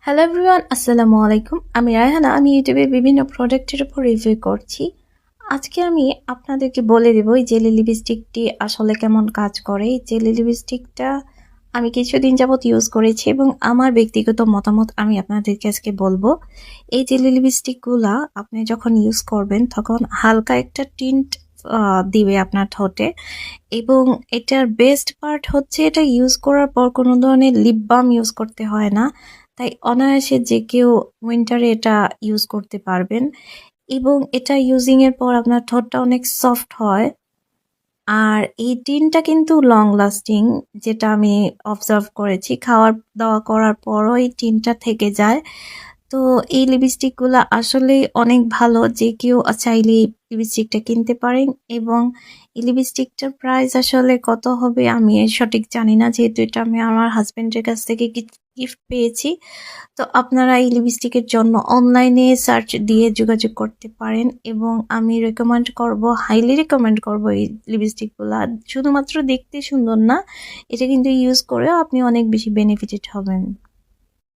Hello everyone, আসসালামু আলাইকুম। আমি রায়হানা। আমি ইউটিউবে বিভিন্ন প্রোডাক্টের উপর রিভিউ করছি। আজকে আমি আপনাদেরকে বলে দেবো এই জেলি লিপস্টিকটি আসলে কেমন কাজ করে। এই জেলি লিপস্টিকটা আমি কিছুদিন যাবত ইউজ করেছি এবং আমার ব্যক্তিগত মতামত আমি আপনাদেরকে আজকে বলবো। এই জেলি লিপস্টিকগুলা আপনি যখন ইউজ করবেন তখন হালকা একটা টিন্ট দিবে আপনার ঠোঁটে, এবং এটার বেস্ট পার্ট হচ্ছে এটা ইউজ করার পর কোনো ধরনের লিপ বাম ইউজ করতে হয় না। তাই অনায়াসে যে কেউ উইন্টারে এটা ইউজ করতে পারবেন, এবং এটা ইউজিং এর পর আপনার ঠোঁটটা অনেক সফট হয়। আর এই টিনটা কিন্তু লং লাস্টিং, যেটা আমি অবজার্ভ করেছি। খাওয়ার দাওয়া করার পরও এই টিনটা থেকে যায়। তো এই লিপস্টিকগুলো আসলেই অনেক ভালো, যে কেউ চাইলে লিপস্টিকটা কিনতে পারেন। এবং এই লিপস্টিকটার প্রাইস আসলে কত হবে আমি সঠিক জানি না, যেহেতু এটা আমি আমার হাজবেন্ডের কাছ থেকে গিফট পেয়েছি। তো আপনারা এই লিপস্টিকের জন্য অনলাইনে সার্চ দিয়ে যোগাযোগ করতে পারেন, এবং আমি রেকমেন্ড করব, হাইলি রেকমেন্ড করব এই লিপস্টিকগুলো। শুধুমাত্র দেখতে সুন্দর না, এটা কিন্তু ইউজ করেও আপনি অনেক বেশি বেনিফিটেড হবেন।